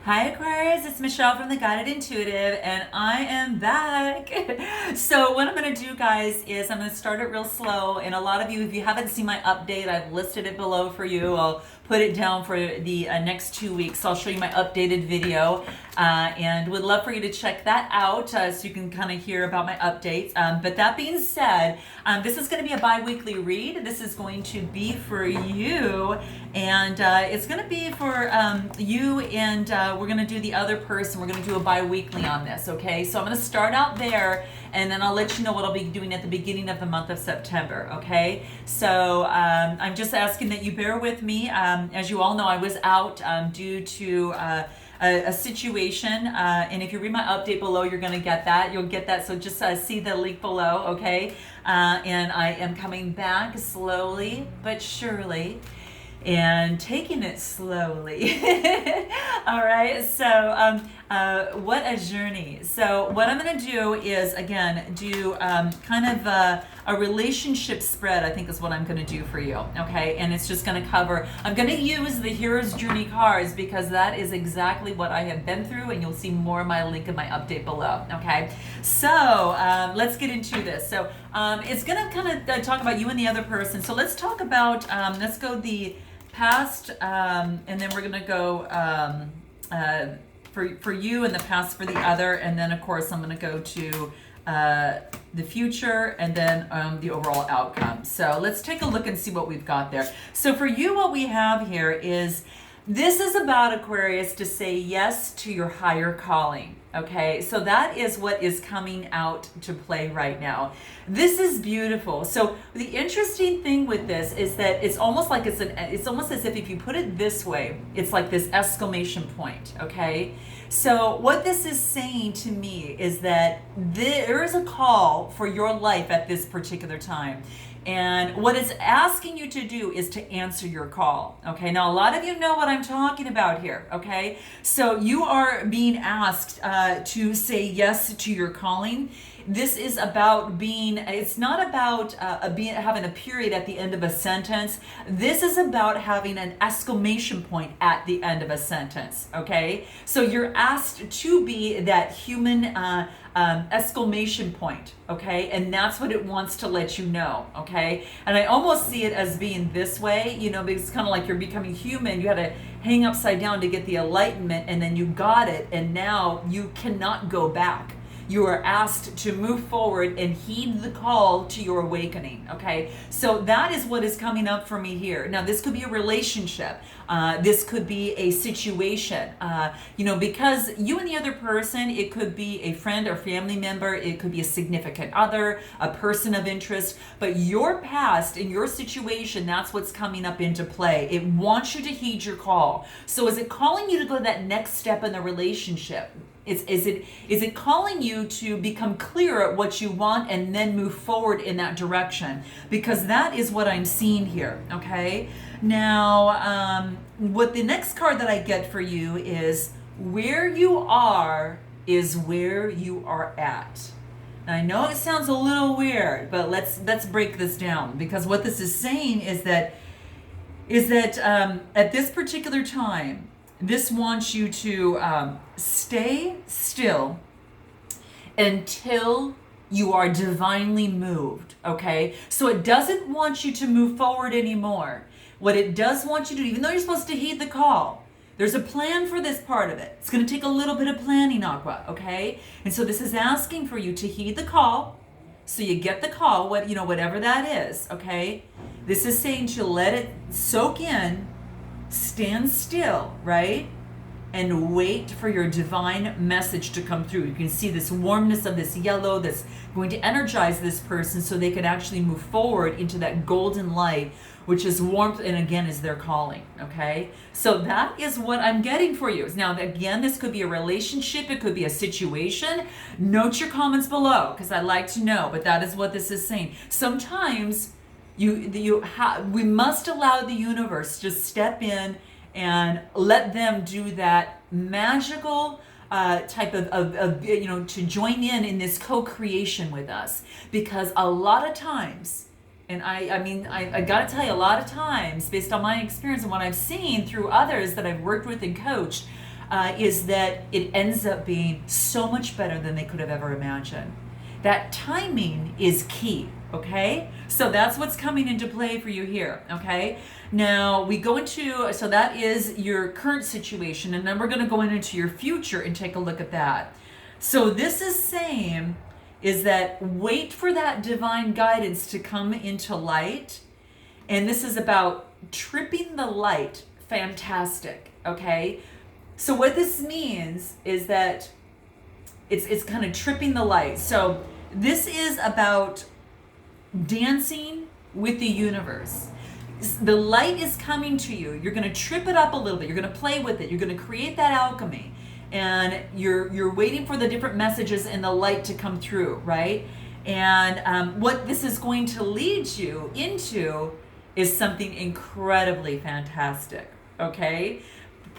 Hi Aquarius, it's Michelle from the Guided Intuitive, and I am back. So what I'm going to do, guys, is I'm going to start it real slow. And a lot of you, if you haven't seen my update, I've listed it below for you. I'll put it down for the next 2 weeks. So I'll show you my updated video, and would love for you to check that out so you can kind of hear about my updates. But that being said, this is going to be a bi-weekly read. This is going to be for you, and it's going to be for you, and we're going to do the other person. We're going to do a bi-weekly on this, okay? So I'm going to start out there, and then I'll let you know what I'll be doing at the beginning of the month of September, okay? So I'm just asking that you bear with me. As you all know, I was out due to a situation, and if you read my update below, you're going to get that. You'll get that, so just see the link below, okay? And I am coming back slowly but surely, and taking it slowly. All right, so what a journey. So what I'm going to do is, again, do kind of a relationship spread, I think is what I'm going to do for you, okay? And it's just going to cover, I'm going to use the Hero's Journey cards because that is exactly what I have been through, and you'll see more of my link in my update below, okay? So let's get into this. So it's going to kind of talk about you and the other person. So let's talk about, let's go the past, and then we're going to go for you and the past for the other, and then of course I'm going to go to the future, and then the overall outcome. So let's take a look and see what we've got there. So for you, what we have here is, this is about, Aquarius, to say yes to your higher calling. Okay, so that is what is coming out to play right now. This is beautiful. So the interesting thing with this is that it's almost like it's almost as if you put it this way, it's like this exclamation point. Okay, so what this is saying to me is that there is a call for your life at this particular time. And what it's asking you to do is to answer your call. Okay, now a lot of you know what I'm talking about here. Okay, so you are being asked to say yes to your calling. This is about being, it's not about having a period at the end of a sentence. This is about having an exclamation point at the end of a sentence, okay? So you're asked to be that human exclamation point, okay? And that's what it wants to let you know, okay? And I almost see it as being this way, you know, because it's kind of like you're becoming human. You had to hang upside down to get the enlightenment, and then you got it, and now you cannot go back. You are asked to move forward and heed the call to your awakening, okay? So that is what is coming up for me here. Now, this could be a relationship. This could be a situation, you know, because you and the other person, it could be a friend or family member. It could be a significant other, a person of interest. But your past and your situation, that's what's coming up into play. It wants you to heed your call. So is it calling you to go to that next step in the relationship? Is it calling you to become clear at what you want and then move forward in that direction? Because that is what I'm seeing here, okay? Now, what the next card that I get for you is, where you are is where you are at. Now, I know it sounds a little weird, but let's break this down, because what this is saying is that at this particular time, this wants you to stay still until you are divinely moved, okay? So it doesn't want you to move forward anymore. What it does want you to do, even though you're supposed to heed the call, there's a plan for this part of it. It's going to take a little bit of planning, Aqua, okay? And so this is asking for you to heed the call. So you get the call, whatever that is, okay? This is saying to let it soak in, stand still, right? And wait for your divine message to come through. You can see this warmness of this yellow that's going to energize this person so they can actually move forward into that golden light, which is warmth, and again is their calling, okay? So that is what I'm getting for you. Now, again, this could be a relationship, it could be a situation. Note your comments below, because I'd like to know, but that is what this is saying. Sometimes we must allow the universe to step in and let them do that magical type of to join in this co-creation with us. Because a lot of times, and I got to tell you, a lot of times, based on my experience and what I've seen through others that I've worked with and coached, is that it ends up being so much better than they could have ever imagined. That timing is key, okay? So that's what's coming into play for you here, okay? Now we go into, so that is your current situation, and then we're going to go into your future and take a look at that. So this is saying is that wait for that divine guidance to come into light, and this is about tripping the light. Fantastic, okay? So what this means is that it's kind of tripping the light. So this is about dancing with the universe. The light is coming to you. You're going to trip it up a little bit. You're going to play with it. You're going to create that alchemy. And you're waiting for the different messages in the light to come through, right? And what this is going to lead you into is something incredibly fantastic, okay?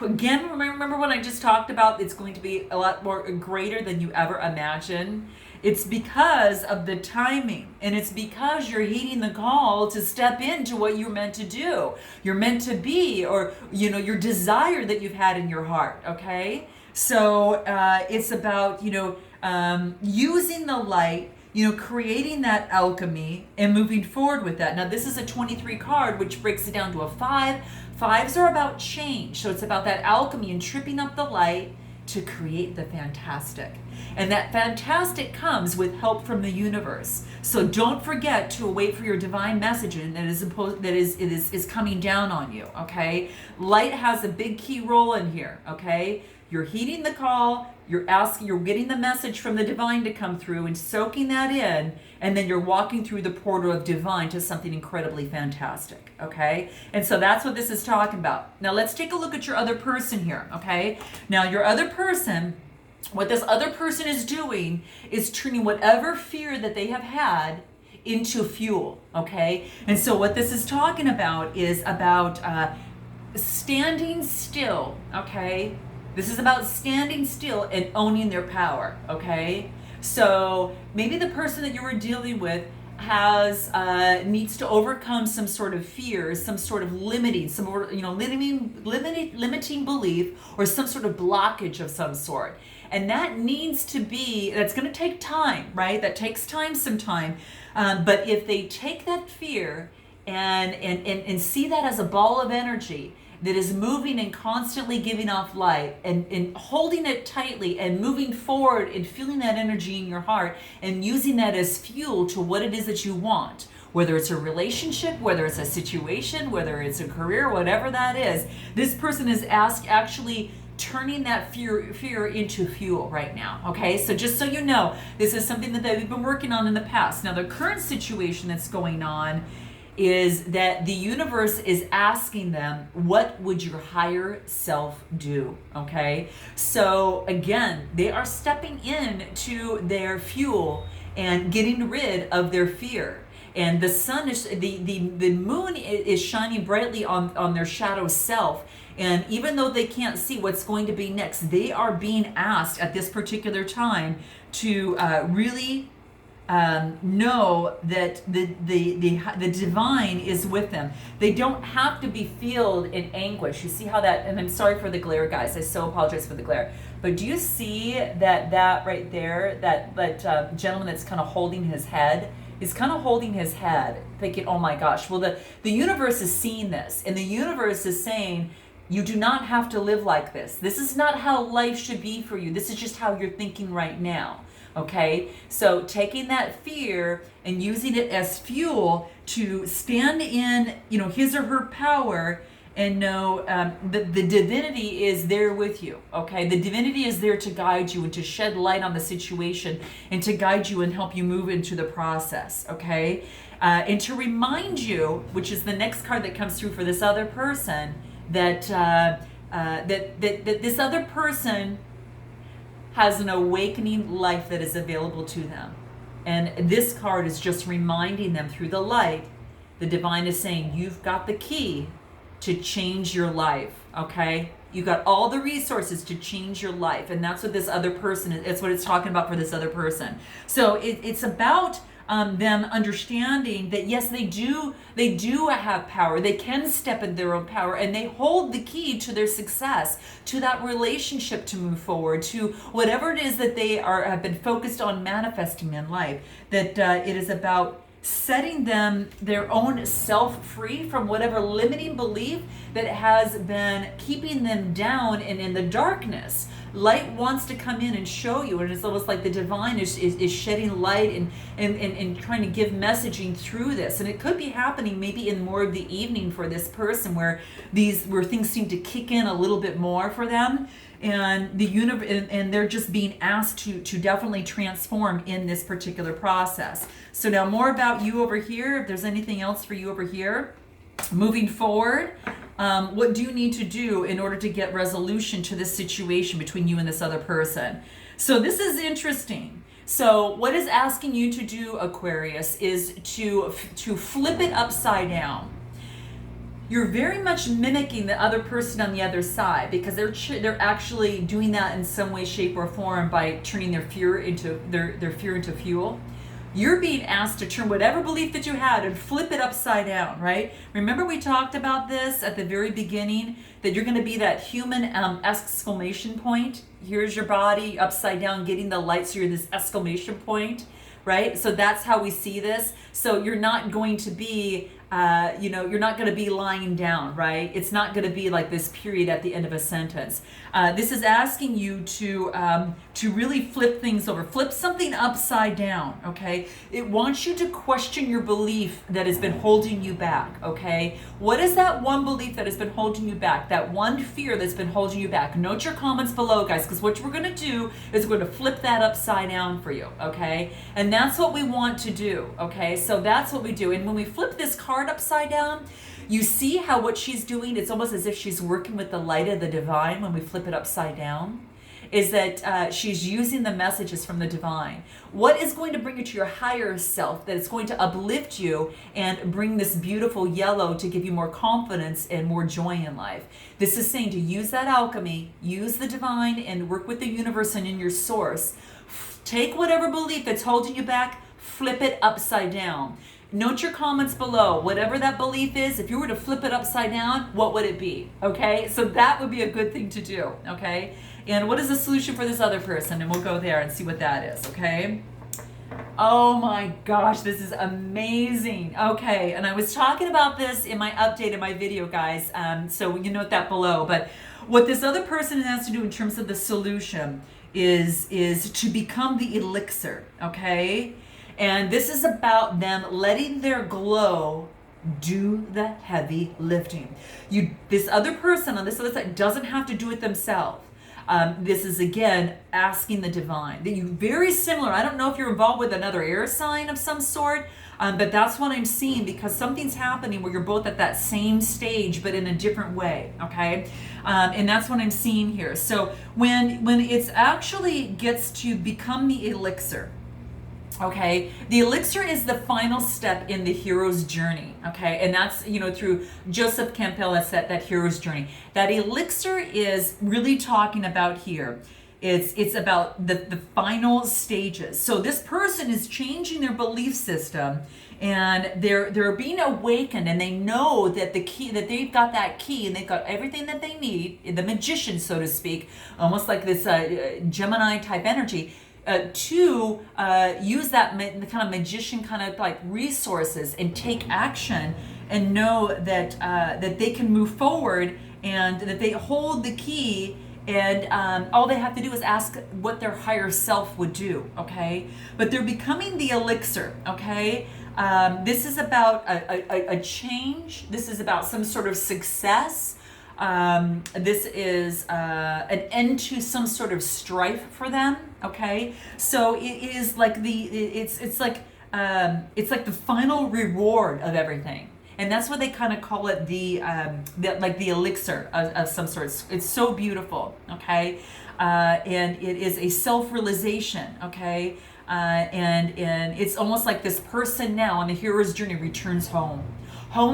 Again, remember what I just talked about? It's going to be a lot more greater than you ever imagined. It's because of the timing, and it's because you're heeding the call to step into what you're meant to do. You're meant to be, or your desire that you've had in your heart, okay? So it's about, using the light, creating that alchemy and moving forward with that. Now, this is a 23 card, which breaks it down to a 5. 5s are about change. So it's about that alchemy and tripping up the light to create the fantastic. And that fantastic comes with help from the universe. So don't forget to wait for your divine message that is coming down on you, okay? Light has a big key role in here, okay? You're heeding the call, you're getting the message from the divine to come through and soaking that in, and then you're walking through the portal of divine to something incredibly fantastic, okay? And so that's what this is talking about. Now let's take a look at your other person here, okay? Now your other person, what this other person is doing is turning whatever fear that they have had into fuel, okay? And so what this is talking about is about standing still, okay? This is about standing still and owning their power, okay? So maybe the person that you were dealing with needs to overcome some sort of fears, some sort of limiting belief, or some sort of blockage of some sort. And that's going to take time, right? That takes time sometime. But if they take that fear and see that as a ball of energy that is moving and constantly giving off light, and holding it tightly and moving forward and feeling that energy in your heart and using that as fuel to what it is that you want, whether it's a relationship, whether it's a situation, whether it's a career, whatever that is, this person is actually turning that fear into fuel right now, okay? So just so you know, this is something that they've been working on in the past. Now, the current situation that's going on is that the universe is asking them, what would your higher self do, okay? So again, they are stepping in to their fuel and getting rid of their fear. And the sun is, the moon is shining brightly on their shadow self. And even though they can't see what's going to be next, they are being asked at this particular time to really know that the divine is with them. They don't have to be filled in anguish. You see how that, and I'm sorry for the glare, guys. I so apologize for the glare. But do you see that right there, that gentleman that's kind of holding his head? He's kind of holding his head, thinking, oh my gosh. Well, the universe is seeing this, and the universe is saying, you do not have to live like this. This is not how life should be for you. This is just how you're thinking right now. Okay, so taking that fear and using it as fuel to stand in, his or her power, and know that the divinity is there with you. Okay, the divinity is there to guide you and to shed light on the situation and to guide you and help you move into the process. Okay, and to remind you, which is the next card that comes through for this other person, that this other person has an awakening life that is available to them. And this card is just reminding them through the light, the divine is saying, you've got the key to change your life, okay? You've got all the resources to change your life. And that's what this other person is, it's what it's talking about for this other person. So it's about them understanding that yes, they do have power. They can step in their own power, and they hold the key to their success, to that relationship to move forward, to whatever it is that they have been focused on manifesting in life. That it is about setting their own self free from whatever limiting belief that has been keeping them down and in the darkness. Light wants to come in and show you, and it's almost like the divine is shedding light and trying to give messaging through this. And it could be happening maybe in more of the evening for this person, where things seem to kick in a little bit more for them, and the universe, and they're just being asked to definitely transform in this particular process. So now more about you over here. If there's anything else for you over here, moving forward. What do you need to do in order to get resolution to this situation between you and this other person? So this is interesting. So what is asking you to do, Aquarius, is to flip it upside down. You're very much mimicking the other person on the other side, because they're actually doing that in some way, shape, or form by turning their fear into fuel. You're being asked to turn whatever belief that you had and flip it upside down, right? Remember we talked about this at the very beginning, that you're going to be that human exclamation point. Here's your body upside down, getting the light, so you're this exclamation point, right? So that's how we see this. So you're not going to be you're not going to be lying down, right? It's not going to be like this period at the end of a sentence. This is asking you to really flip things over, flip something upside down, okay? It wants you to question your belief that has been holding you back, okay? What is that one belief that has been holding you back? That one fear that's been holding you back? Note your comments below, guys, because what we're going to do is we're going to flip that upside down for you, okay? And that's what we want to do, okay? So that's what we do. And when we flip this card upside down, you see how what she's doing, it's almost as if she's working with the light of the divine. When we flip it upside down, is that she's using the messages from the divine. What is going to bring you to your higher self, that is going to uplift you and bring this beautiful yellow to give you more confidence and more joy in life. This is saying to use that alchemy, use the divine, and work with the universe and in your source. Take whatever belief that's holding you back, flip it upside down. Note your comments below. Whatever that belief is, if you were to flip it upside down, what would it be? Okay, so that would be a good thing to do. Okay, and what is the solution for this other person? And we'll go there and see what that is. Okay. Oh my gosh, this is amazing. Okay, and I was talking about this in my update in my video, guys. So you note that below. But what this other person has to do in terms of the solution is to become the elixir. Okay. And this is about them letting their glow do the heavy lifting. This other person on this other side doesn't have to do it themselves. This is, again, asking the divine. That you very similar. I don't know if you're involved with another air sign of some sort, but that's what I'm seeing, because something's happening where you're both at that same stage, but in a different way, okay? And that's what I'm seeing here. So when it's actually gets to become the elixir, okay, the elixir is the final step in the hero's journey, okay, and that's, through Joseph Campbell, that's that hero's journey. That elixir is really talking about here. It's about the final stages. So this person is changing their belief system, and they're being awakened, and they know that the key, that they've got that key, and they've got everything that they need, the magician, so to speak, almost like this Gemini type energy, to use that kind of magician kind of like resources and take action, and know that that they can move forward, and that they hold the key, and all they have to do is ask what their higher self would do, okay? But they're becoming the elixir, okay? This is about a change. This is about some sort of success. This is an end to some sort of strife for them. Okay, so it is like it's like the final reward of everything, and that's what they kind of call it, the elixir of some sort. It's so beautiful. Okay, and it is a self-realization. Okay, and it's almost like this person now on the hero's journey returns home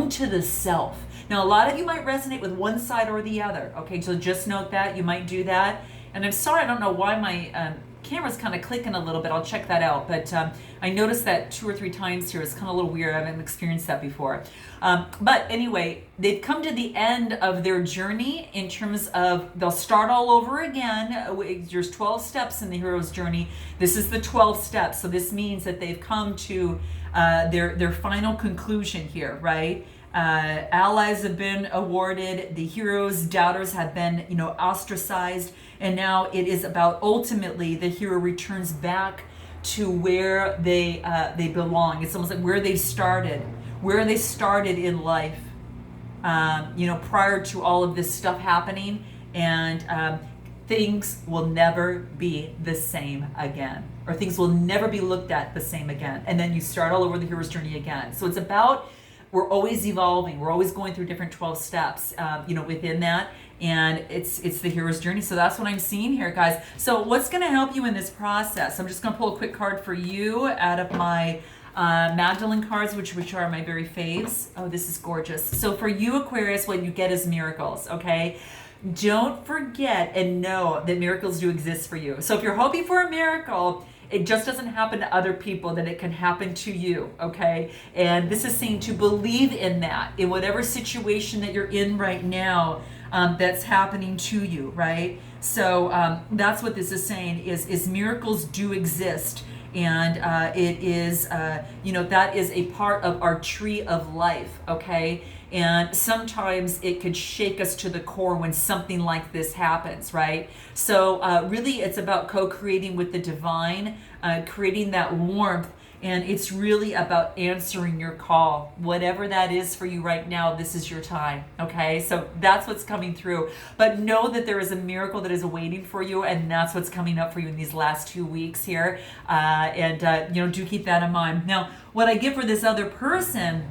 to the self. Now, a lot of you might resonate with one side or the other, okay? So just note that. You might do that. And I'm sorry, I don't know why my camera's kind of clicking a little bit. I'll check that out. But I noticed that 2 or 3 times here. It's kind of a little weird. I haven't experienced that before. But anyway, they've come to the end of their journey in terms of they'll start all over again. There's 12 steps in the hero's journey. This is the 12th step. So this means that they've come to their final conclusion here, right? Allies have been awarded, the heroes, doubters have been, ostracized, and now it is about ultimately the hero returns back to where they belong. It's almost like where they started in life, prior to all of this stuff happening, and things will never be the same again, or things will never be looked at the same again, and then you start all over the hero's journey again. So it's about, we're always evolving. We're always going through different 12 steps, within that. And it's the hero's journey. So that's what I'm seeing here, guys. So what's going to help you in this process? I'm just going to pull a quick card for you out of my Magdalene cards, which are my very faves. Oh, this is gorgeous. So for you, Aquarius, what you get is miracles, okay? Don't forget and know that miracles do exist for you. So if you're hoping for a miracle, it just doesn't happen to other people, that it can happen to you, okay? And this is saying to believe in that, in whatever situation that you're in right now, that's happening to you, right? So that's what this is saying, is miracles do exist. And it is, that is a part of our tree of life, okay? And sometimes it could shake us to the core when something like this happens, right? So really it's about co-creating with the divine, creating that warmth, and it's really about answering your call. Whatever that is for you right now, this is your time, okay? So that's what's coming through. But know that there is a miracle that is awaiting for you, and that's what's coming up for you in these last 2 weeks here. Do keep that in mind. Now, what I get for this other person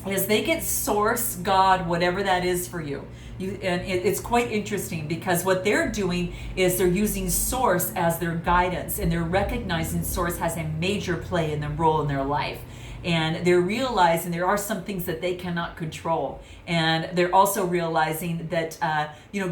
is they get source, God, whatever that is for you. It's quite interesting, because what they're doing is they're using source as their guidance, and they're recognizing source has a major play in the role in their life. And they're realizing there are some things that they cannot control. And they're also realizing that,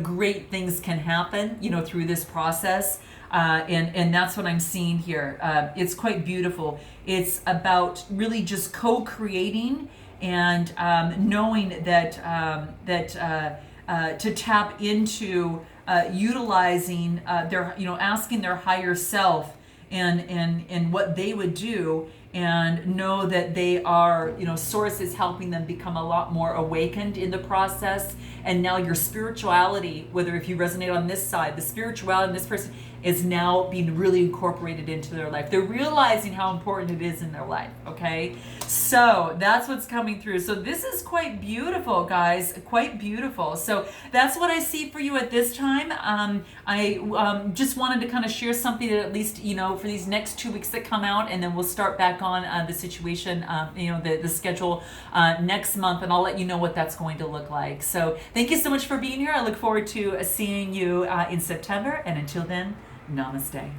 great things can happen, through this process. And that's what I'm seeing here. It's quite beautiful. It's about really just co-creating and knowing that to tap into utilizing their, asking their higher self and what they would do, and know that they are, source is helping them become a lot more awakened in the process. And now your spirituality, whether if you resonate on this side, the spirituality in this person is now being really incorporated into their life. They're realizing how important it is in their life, okay? So that's what's coming through. So this is quite beautiful, guys, quite beautiful. So that's what I see for you at this time. I just wanted to kind of share something that at least, for these next 2 weeks that come out, and then we'll start back on the situation, the schedule next month, and I'll let you know what that's going to look like. So thank you so much for being here. I look forward to seeing you in September, and until then, namaste.